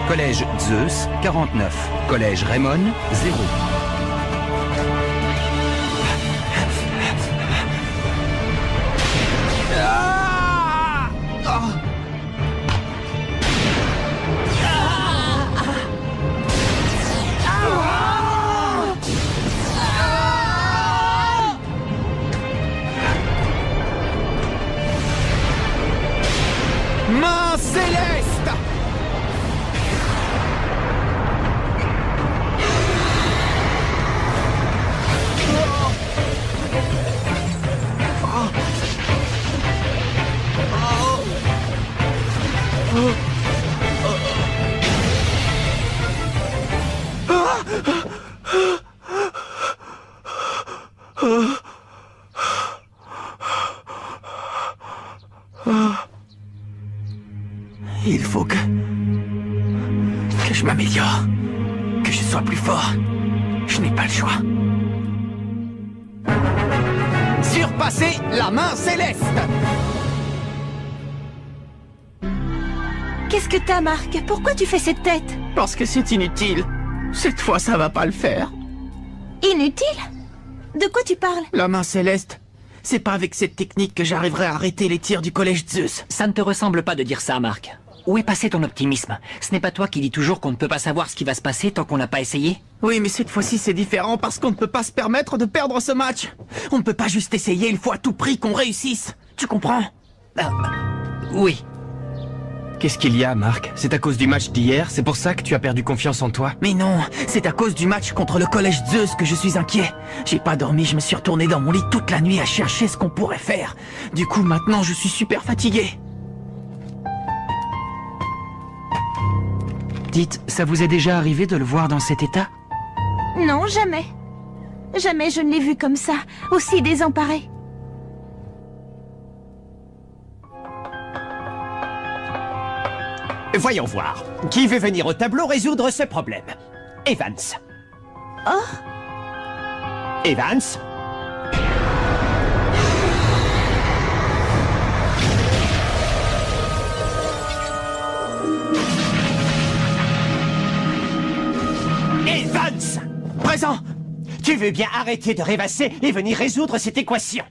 Collège Zeus, 49. Collège Raymond, 0. Main céleste! Il faut que je m'améliore, que je sois plus fort. Je n'ai pas le choix. Surpasser la main céleste! Qu'est-ce que t'as, Marc? Pourquoi tu fais cette tête? Parce que c'est inutile. Cette fois, ça va pas le faire. Inutile? De quoi tu parles? La main céleste. C'est pas avec cette technique que j'arriverai à arrêter les tirs du collège Zeus. Ça ne te ressemble pas de dire ça, Marc. Où est passé ton optimisme? Ce n'est pas toi qui dis toujours qu'on ne peut pas savoir ce qui va se passer tant qu'on n'a pas essayé? Oui, mais cette fois-ci c'est différent parce qu'on ne peut pas se permettre de perdre ce match. On ne peut pas juste essayer, il faut à tout prix qu'on réussisse. Tu comprends? Oui. Qu'est-ce qu'il y a, Marc? C'est à cause du match d'hier? C'est pour ça que tu as perdu confiance en toi? Mais non, c'est à cause du match contre le collège Zeus que je suis inquiet. J'ai pas dormi, je me suis retourné dans mon lit toute la nuit à chercher ce qu'on pourrait faire. Du coup, maintenant, je suis super fatigué. Dites, ça vous est déjà arrivé de le voir dans cet état? Non, jamais. Jamais je ne l'ai vu comme ça, aussi désemparé. Voyons voir. Qui veut venir au tableau résoudre ce problème? Evans. Oh! Evans? Evans! Présent! Tu veux bien arrêter de rêvasser et venir résoudre cette équation?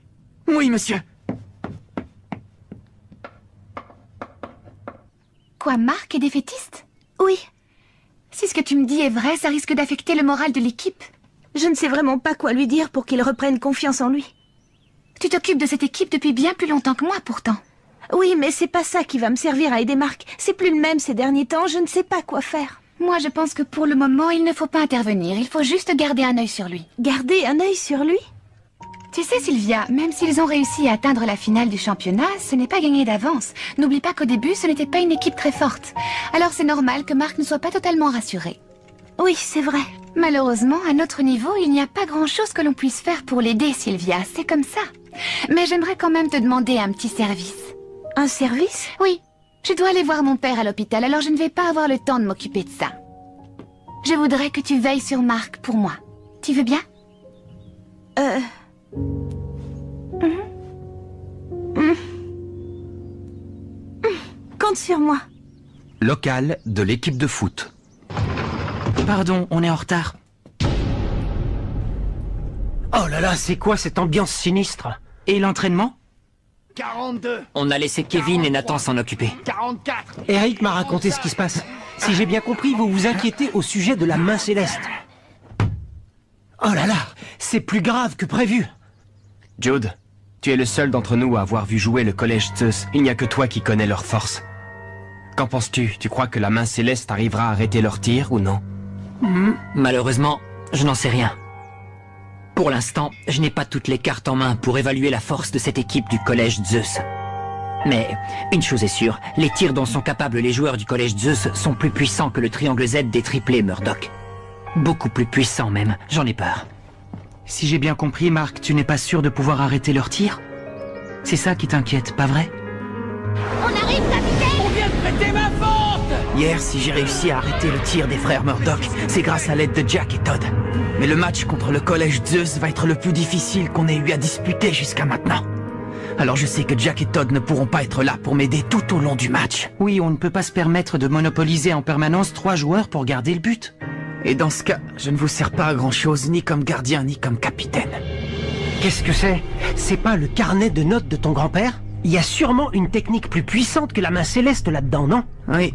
Oui, monsieur. Quoi, Marc est défaitiste? Oui. Si ce que tu me dis est vrai, ça risque d'affecter le moral de l'équipe. Je ne sais vraiment pas quoi lui dire pour qu'il reprenne confiance en lui. Tu t'occupes de cette équipe depuis bien plus longtemps que moi, pourtant. Oui, mais c'est pas ça qui va me servir à aider Marc. C'est plus le même ces derniers temps, je ne sais pas quoi faire. Moi, je pense que pour le moment, il ne faut pas intervenir. Il faut juste garder un œil sur lui. Garder un œil sur lui? Tu sais, Sylvia, même s'ils ont réussi à atteindre la finale du championnat, ce n'est pas gagné d'avance. N'oublie pas qu'au début, ce n'était pas une équipe très forte. Alors c'est normal que Marc ne soit pas totalement rassuré. Oui, c'est vrai. Malheureusement, à notre niveau, il n'y a pas grand-chose que l'on puisse faire pour l'aider, Sylvia. C'est comme ça. Mais j'aimerais quand même te demander un petit service. Un service? Oui. Je dois aller voir mon père à l'hôpital, alors je ne vais pas avoir le temps de m'occuper de ça. Je voudrais que tu veilles sur Marc pour moi. Tu veux bien? Compte sur moi. Local de l'équipe de foot. Pardon, on est en retard. Oh là là, c'est quoi cette ambiance sinistre? Et l'entraînement? 42. On a laissé Kevin et Nathan s'en occuper. 44. Eric m'a raconté ce qui se passe. Si j'ai bien compris, vous vous inquiétez au sujet de la main céleste. Oh là là, c'est plus grave que prévu. Jude, tu es le seul d'entre nous à avoir vu jouer le collège Zeus. Il n'y a que toi qui connais leur force. Qu'en penses-tu? Tu crois que la main céleste arrivera à arrêter leur tir ou non? Malheureusement, je n'en sais rien. Pour l'instant, je n'ai pas toutes les cartes en main pour évaluer la force de cette équipe du collège Zeus. Mais une chose est sûre, les tirs dont sont capables les joueurs du collège Zeus sont plus puissants que le triangle Z des triplés Murdoch. Beaucoup plus puissants même, j'en ai peur. Si j'ai bien compris, Marc, tu n'es pas sûr de pouvoir arrêter leur tir? C'est ça qui t'inquiète, pas vrai? On arrive, capitaine! On vient de prêter ma forte! Hier, si j'ai réussi à arrêter le tir des frères Murdoch, c'est grâce à l'aide de Jack et Todd. Mais le match contre le collège Zeus va être le plus difficile qu'on ait eu à disputer jusqu'à maintenant. Alors je sais que Jack et Todd ne pourront pas être là pour m'aider tout au long du match. Oui, on ne peut pas se permettre de monopoliser en permanence 3 joueurs pour garder le but. Et dans ce cas, je ne vous sers pas à grand chose, ni comme gardien, ni comme capitaine. Qu'est-ce que c'est? C'est pas le carnet de notes de ton grand-père? Il y a sûrement une technique plus puissante que la main céleste là-dedans, non? Oui.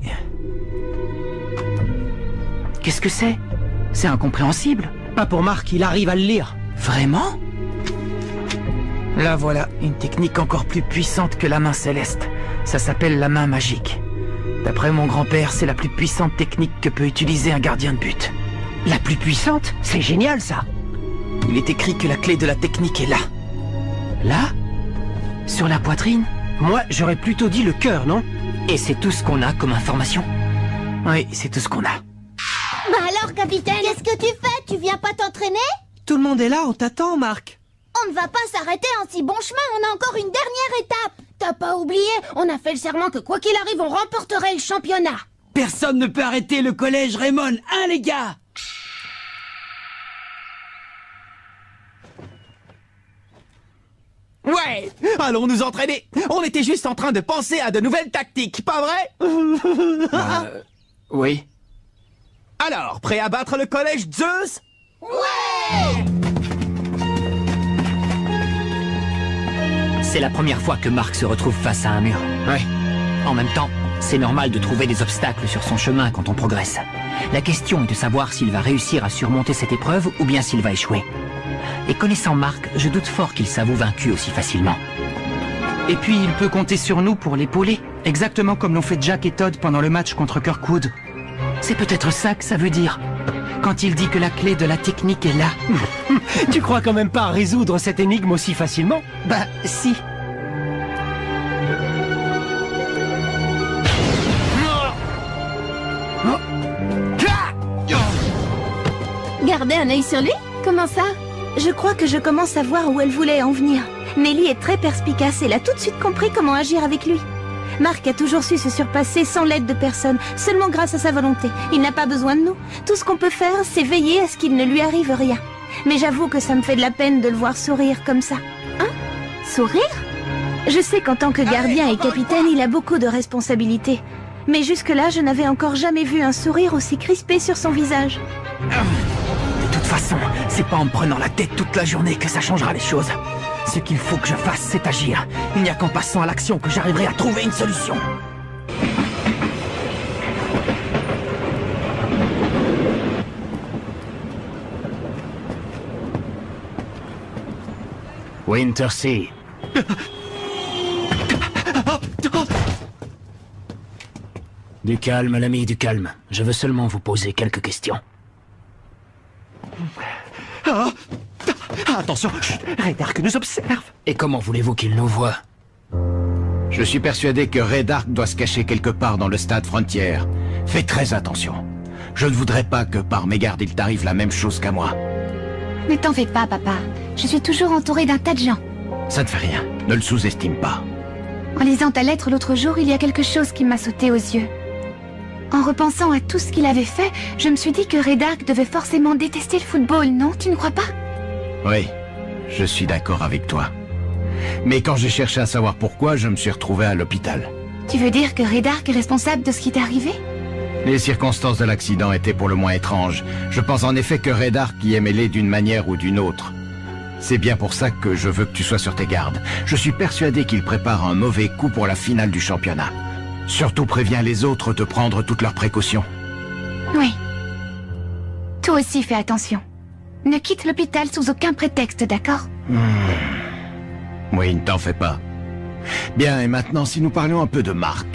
Qu'est-ce que c'est? C'est incompréhensible. Pas pour Marc, il arrive à le lire. Vraiment? Là voilà, une technique encore plus puissante que la main céleste. Ça s'appelle la main magique. D'après mon grand-père, c'est la plus puissante technique que peut utiliser un gardien de but. La plus puissante? C'est génial, ça. Il est écrit que la clé de la technique est là. Là? Sur la poitrine? Moi, j'aurais plutôt dit le cœur, non? Et c'est tout ce qu'on a comme information. Oui, c'est tout ce qu'on a. Bah alors, capitaine, qu'est-ce que tu fais? Tu viens pas t'entraîner? Tout le monde est là, on t'attend, Marc. On ne va pas s'arrêter en si bon chemin, on a encore une dernière étape. T'as pas oublié? On a fait le serment que quoi qu'il arrive, on remporterait le championnat. Personne ne peut arrêter le collège Raymond, hein les gars? Ouais, allons nous entraîner. On était juste en train de penser à de nouvelles tactiques, pas vrai? Oui. Alors, prêt à battre le collège Zeus? Ouais! C'est la première fois que Marc se retrouve face à un mur. Ouais. En même temps, c'est normal de trouver des obstacles sur son chemin quand on progresse. La question est de savoir s'il va réussir à surmonter cette épreuve ou bien s'il va échouer. Et connaissant Marc, je doute fort qu'il s'avoue vaincu aussi facilement. Et puis il peut compter sur nous pour l'épauler, exactement comme l'ont fait Jack et Todd pendant le match contre Kirkwood. C'est peut-être ça que ça veut dire, quand il dit que la clé de la technique est là. Tu crois quand même pas à résoudre cette énigme aussi facilement? Bah, si. Gardez un œil sur lui? Comment ça? Je crois que je commence à voir où elle voulait en venir. Nelly est très perspicace, elle a tout de suite compris comment agir avec lui. Marc a toujours su se surpasser sans l'aide de personne, seulement grâce à sa volonté. Il n'a pas besoin de nous. Tout ce qu'on peut faire, c'est veiller à ce qu'il ne lui arrive rien. Mais j'avoue que ça me fait de la peine de le voir sourire comme ça. Hein? Sourire? Je sais qu'en tant que gardien et capitaine, il a beaucoup de responsabilités. Mais jusque-là, je n'avais encore jamais vu un sourire aussi crispé sur son visage. De toute façon, c'est pas en me prenant la tête toute la journée que ça changera les choses. Ce qu'il faut que je fasse, c'est agir. Il n'y a qu'en passant à l'action que j'arriverai à trouver une solution. Wintersea. Du calme, l'ami, du calme. Je veux seulement vous poser quelques questions. Attention, Raydark nous observe. Et comment voulez-vous qu'il nous voie? Je suis persuadé que Raydark doit se cacher quelque part dans le stade Frontière. Fais très attention. Je ne voudrais pas que par mégarde il t'arrive la même chose qu'à moi. Ne t'en fais pas, papa. Je suis toujours entourée d'un tas de gens. Ça ne fait rien. Ne le sous-estime pas. En lisant ta lettre l'autre jour, il y a quelque chose qui m'a sauté aux yeux. En repensant à tout ce qu'il avait fait, je me suis dit que Raydark devait forcément détester le football, non? Tu ne crois pas? Oui, je suis d'accord avec toi. Mais quand j'ai cherché à savoir pourquoi, je me suis retrouvé à l'hôpital. Tu veux dire que Raydark est responsable de ce qui t'est arrivé? Les circonstances de l'accident étaient pour le moins étranges. Je pense en effet que Raydark y est mêlé d'une manière ou d'une autre. C'est bien pour ça que je veux que tu sois sur tes gardes. Je suis persuadé qu'il prépare un mauvais coup pour la finale du championnat. Surtout préviens les autres de prendre toutes leurs précautions. Oui. Toi aussi fais attention. Ne quitte l'hôpital sous aucun prétexte, d'accord? Oui, ne t'en fais pas. Bien, et maintenant, si nous parlions un peu de Marc.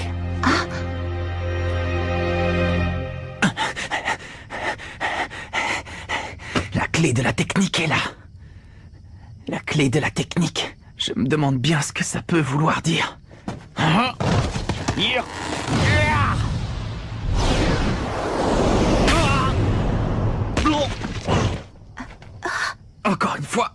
La clé de la technique est là. La clé de la technique. Je me demande bien ce que ça peut vouloir dire. Encore une fois.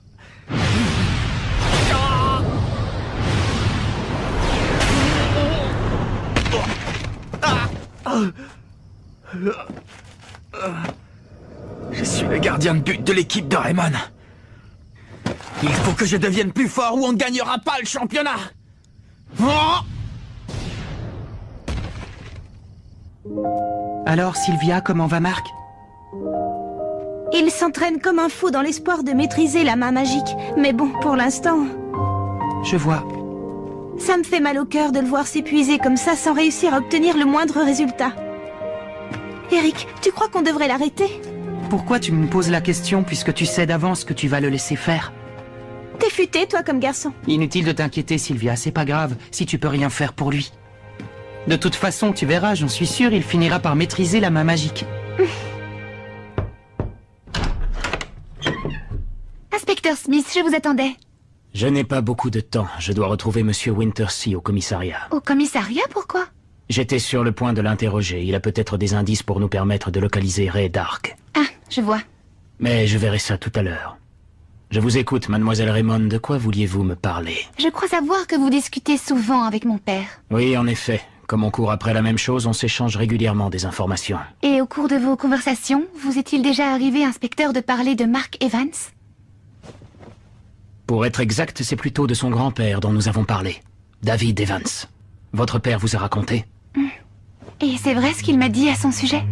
Je suis le gardien de but de l'équipe de Raymond. Il faut que je devienne plus fort ou on ne gagnera pas le championnat. Oh! Alors, Sylvia, comment va Marc? Il s'entraîne comme un fou dans l'espoir de maîtriser la main magique. Mais bon, pour l'instant... Je vois. Ça me fait mal au cœur de le voir s'épuiser comme ça sans réussir à obtenir le moindre résultat. Eric, tu crois qu'on devrait l'arrêter? Pourquoi tu me poses la question puisque tu sais d'avance que tu vas le laisser faire? T'es futé, toi, comme garçon. Inutile de t'inquiéter, Sylvia, c'est pas grave si tu peux rien faire pour lui. De toute façon, tu verras, j'en suis sûr, il finira par maîtriser la main magique. Inspecteur Smith, je vous attendais. Je n'ai pas beaucoup de temps. Je dois retrouver Monsieur Wintersea au commissariat. Au commissariat, pourquoi? J'étais sur le point de l'interroger. Il a peut-être des indices pour nous permettre de localiser Ray Dark. Ah, je vois. Mais je verrai ça tout à l'heure. Je vous écoute, mademoiselle Raymond. De quoi vouliez-vous me parler? Je crois savoir que vous discutez souvent avec mon père. Oui, en effet. Comme on court après la même chose, on s'échange régulièrement des informations. Et au cours de vos conversations, vous est-il déjà arrivé, inspecteur, de parler de Mark Evans? Pour être exact, c'est plutôt de son grand-père dont nous avons parlé. David Evans. Votre père vous a raconté? Et c'est vrai ce qu'il m'a dit à son sujet?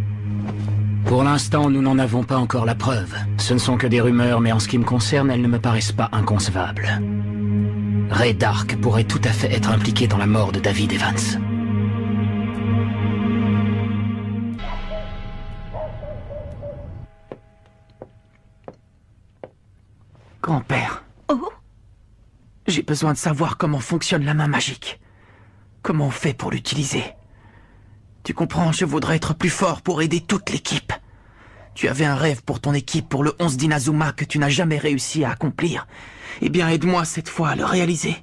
Pour l'instant, nous n'en avons pas encore la preuve. Ce ne sont que des rumeurs, mais en ce qui me concerne, elles ne me paraissent pas inconcevables. Ray Dark pourrait tout à fait être impliqué dans la mort de David Evans. Grand-père. Oh? J'ai besoin de savoir comment fonctionne la main magique. Comment on fait pour l'utiliser? Tu comprends, je voudrais être plus fort pour aider toute l'équipe. Tu avais un rêve pour ton équipe pour le 11 d'Inazuma que tu n'as jamais réussi à accomplir. Eh bien, aide-moi cette fois à le réaliser.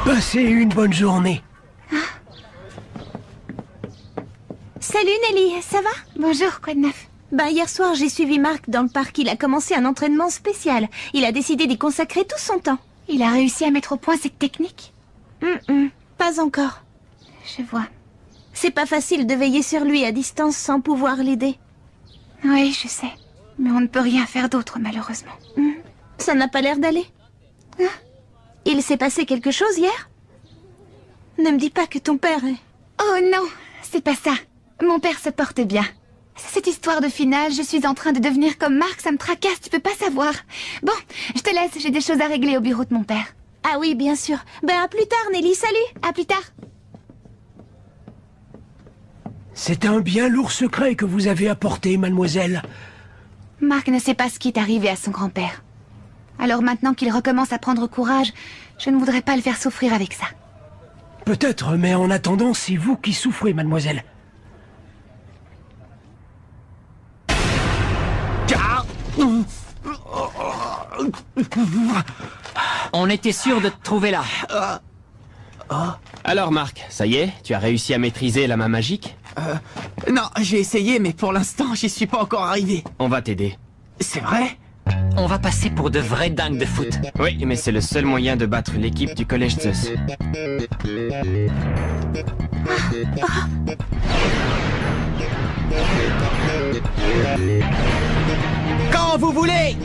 Passez une bonne journée. Salut Nelly, ça va? Bonjour, quoi de neuf? Ben, hier soir, j'ai suivi Marc dans le parc. Il a commencé un entraînement spécial. Il a décidé d'y consacrer tout son temps. Il a réussi à mettre au point cette technique? Pas encore. Je vois. C'est pas facile de veiller sur lui à distance sans pouvoir l'aider. Oui, je sais. Mais on ne peut rien faire d'autre, malheureusement. Ça n'a pas l'air d'aller. Il s'est passé quelque chose hier? Ne me dis pas que ton père est... Oh non, c'est pas ça. Mon père se porte bien. Cette histoire de finale, je suis en train de devenir comme Marc, ça me tracasse, tu peux pas savoir. Bon, je te laisse, j'ai des choses à régler au bureau de mon père. Ah oui, bien sûr. Ben, à plus tard, Nelly, salut. À plus tard. C'est un bien lourd secret que vous avez apporté, mademoiselle. Marc ne sait pas ce qui est arrivé à son grand-père. Alors maintenant qu'il recommence à prendre courage, je ne voudrais pas le faire souffrir avec ça. Peut-être, mais en attendant, c'est vous qui souffrez, mademoiselle. On était sûr de te trouver là. Alors Marc, ça y est, tu as réussi à maîtriser la main magique? Non, j'ai essayé, mais pour l'instant, j'y suis pas encore arrivé. On va t'aider. C'est vrai? On va passer pour de vrais dingues de foot. Oui, mais c'est le seul moyen de battre l'équipe du collège Zeus. Quand vous voulez!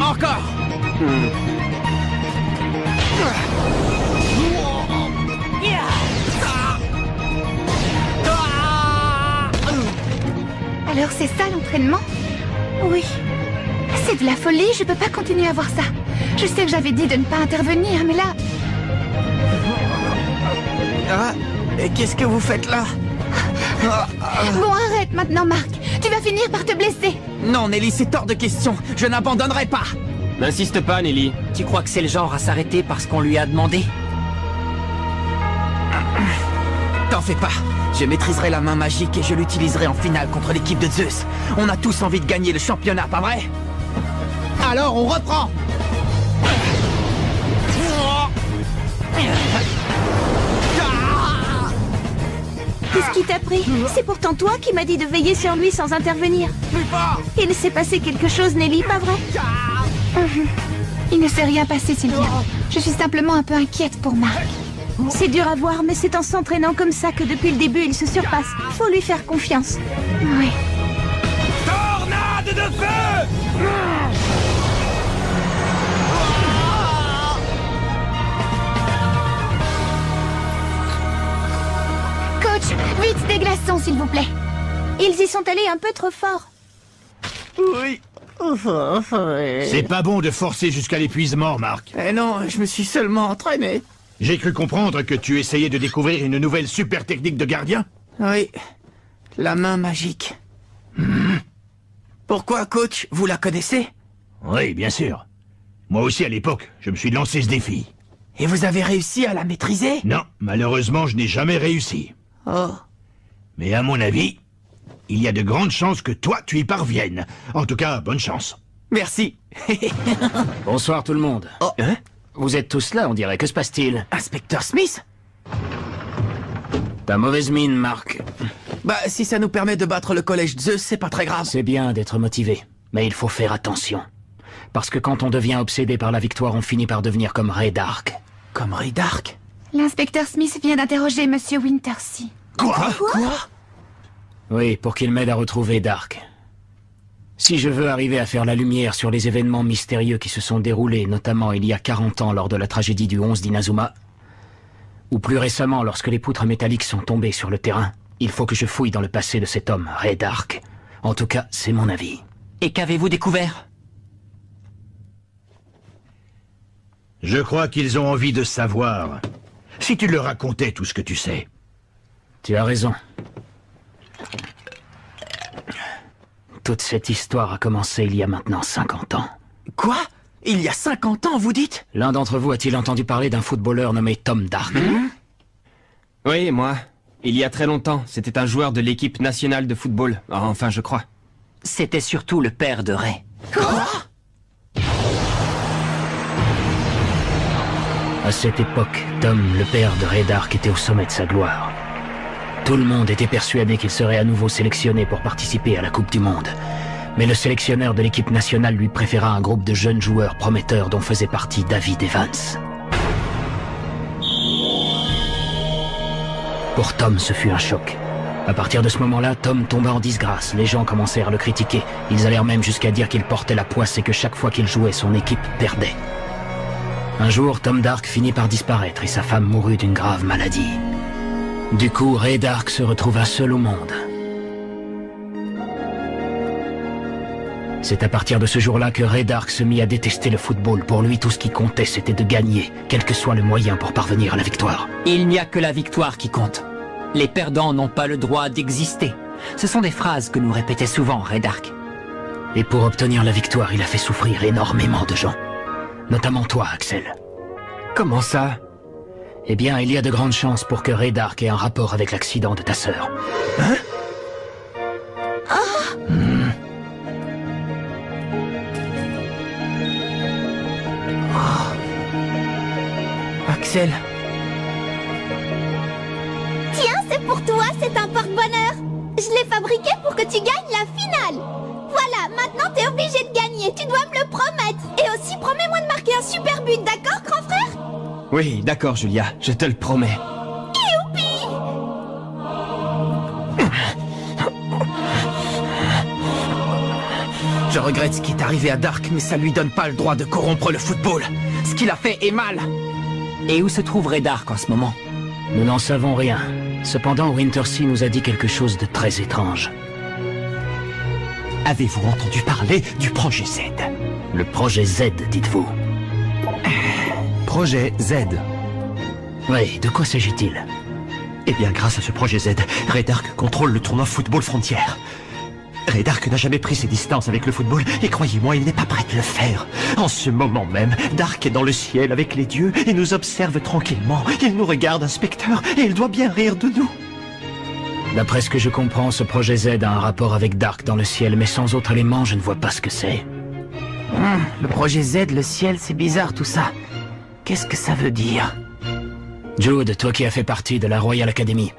Encore! Alors c'est ça l'entraînement? Oui. C'est de la folie, je peux pas continuer à voir ça. Je sais que j'avais dit de ne pas intervenir, mais là... Et qu'est-ce que vous faites là? Bon, arrête maintenant, Marc. Tu vas finir par te blesser. Non, Nelly, c'est hors de question. Je n'abandonnerai pas. N'insiste pas, Nelly. Tu crois que c'est le genre à s'arrêter parce qu'on lui a demandé? T'en fais pas. Je maîtriserai la main magique et je l'utiliserai en finale contre l'équipe de Zeus. On a tous envie de gagner le championnat, pas vrai? Alors on reprend. Qu'est-ce qui t'a pris? C'est pourtant toi qui m'as dit de veiller sur lui sans intervenir. Il s'est passé quelque chose, Nelly, pas vrai? Il ne s'est rien passé, Sylvia. Je suis simplement un peu inquiète pour Mark. C'est dur à voir, mais c'est en s'entraînant comme ça que depuis le début, il se surpasse. Faut lui faire confiance. Oui. Tornade de feu! Coach, vite des glaçons, s'il vous plaît. Ils y sont allés un peu trop fort. Oui. C'est pas bon de forcer jusqu'à l'épuisement, Mark. Eh non, je me suis seulement entraîné. J'ai cru comprendre que tu essayais de découvrir une nouvelle super technique de gardien. Oui. La main magique. Pourquoi, coach? Vous la connaissez? Oui, bien sûr. Moi aussi, à l'époque, je me suis lancé ce défi. Et vous avez réussi à la maîtriser? Non, malheureusement, je n'ai jamais réussi. Oh. Mais à mon avis, il y a de grandes chances que toi, tu y parviennes. En tout cas, bonne chance. Merci. Bonsoir tout le monde. Oh. Hein? Vous êtes tous là, on dirait. Que se passe-t-il? Inspecteur Smith? T'as mauvaise mine, Mark. Bah, si ça nous permet de battre le collège Zeus, c'est pas très grave. C'est bien d'être motivé, mais il faut faire attention. Parce que quand on devient obsédé par la victoire, on finit par devenir comme Ray Dark. Comme Ray Dark? L'inspecteur Smith vient d'interroger Monsieur Wintersea. Quoi? Oui, pour qu'il m'aide à retrouver Dark. Si je veux arriver à faire la lumière sur les événements mystérieux qui se sont déroulés, notamment il y a 40 ans lors de la tragédie du 11 d'Inazuma, ou plus récemment lorsque les poutres métalliques sont tombées sur le terrain, il faut que je fouille dans le passé de cet homme, Ray Dark. En tout cas, c'est mon avis. Et qu'avez-vous découvert? Je crois qu'ils ont envie de savoir. Si tu leur racontais tout ce que tu sais. Tu as raison. Toute cette histoire a commencé il y a maintenant 50 ans. Quoi? Il y a 50 ans, vous dites? L'un d'entre vous a-t-il entendu parler d'un footballeur nommé Tom Dark? Oui, moi. Il y a très longtemps, c'était un joueur de l'équipe nationale de football. Enfin, je crois. C'était surtout le père de Ray. Quoi? À cette époque, Tom, le père de Ray Dark, était au sommet de sa gloire. Tout le monde était persuadé qu'il serait à nouveau sélectionné pour participer à la Coupe du Monde. Mais le sélectionneur de l'équipe nationale lui préféra un groupe de jeunes joueurs prometteurs dont faisait partie David Evans. Pour Tom, ce fut un choc. À partir de ce moment-là, Tom tomba en disgrâce. Les gens commencèrent à le critiquer. Ils allèrent même jusqu'à dire qu'il portait la poisse et que chaque fois qu'il jouait, son équipe perdait. Un jour, Tom Dark finit par disparaître et sa femme mourut d'une grave maladie. Du coup, Ray Dark se retrouva seul au monde. C'est à partir de ce jour-là que Ray Dark se mit à détester le football. Pour lui, tout ce qui comptait, c'était de gagner, quel que soit le moyen pour parvenir à la victoire. Il n'y a que la victoire qui compte. Les perdants n'ont pas le droit d'exister. Ce sont des phrases que nous répétait souvent Ray Dark. Et pour obtenir la victoire, il a fait souffrir énormément de gens. Notamment toi, Axel. Comment ça? Eh bien, il y a de grandes chances pour que Ray Dark ait un rapport avec l'accident de ta sœur. Hein? Axel. Tiens, c'est pour toi, c'est un porte-bonheur. Je l'ai fabriqué pour que tu gagnes la finale. Voilà, maintenant t'es obligé de gagner, tu dois me le promettre. Et aussi, promets-moi de marquer un super but, d'accord, grand frère? Oui, d'accord, Julia, je te le promets. Youpi! Je regrette ce qui est arrivé à Dark, mais ça lui donne pas le droit de corrompre le football. Ce qu'il a fait est mal. Et où se trouve Ray Dark en ce moment? Nous n'en savons rien. Cependant, Wintersea nous a dit quelque chose de très étrange. Avez-vous entendu parler du projet Z? Le projet Z, dites-vous? Projet Z. Oui, de quoi s'agit-il? Eh bien, grâce à ce projet Z, Ray Dark contrôle le tournoi Football Frontière. Ray Dark n'a jamais pris ses distances avec le football, et croyez-moi, il n'est pas prêt de le faire. En ce moment même, Dark est dans le ciel avec les dieux et nous observe tranquillement. Il nous regarde, inspecteur, et il doit bien rire de nous. D'après ce que je comprends, ce projet Z a un rapport avec Dark dans le ciel, mais sans autre élément, je ne vois pas ce que c'est. Le projet Z, le ciel, c'est bizarre tout ça. Qu'est-ce que ça veut dire? Jude, toi qui as fait partie de la Royal Academy,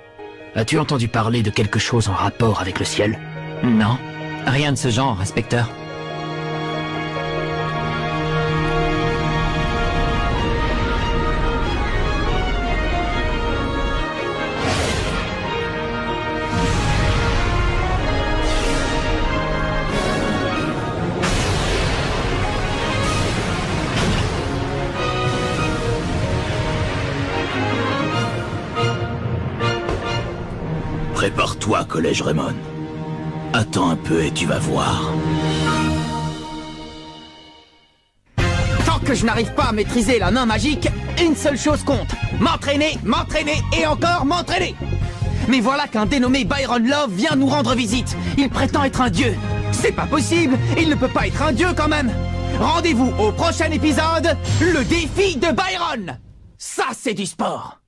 as-tu entendu parler de quelque chose en rapport avec le ciel? Non, rien de ce genre, inspecteur. Prépare-toi, Collège Raymond. Attends un peu et tu vas voir. Tant que je n'arrive pas à maîtriser la main magique, une seule chose compte. M'entraîner, m'entraîner et encore m'entraîner. Mais voilà qu'un dénommé Byron Love vient nous rendre visite. Il prétend être un dieu. C'est pas possible, il ne peut pas être un dieu quand même. Rendez-vous au prochain épisode, le défi de Byron. Ça, c'est du sport.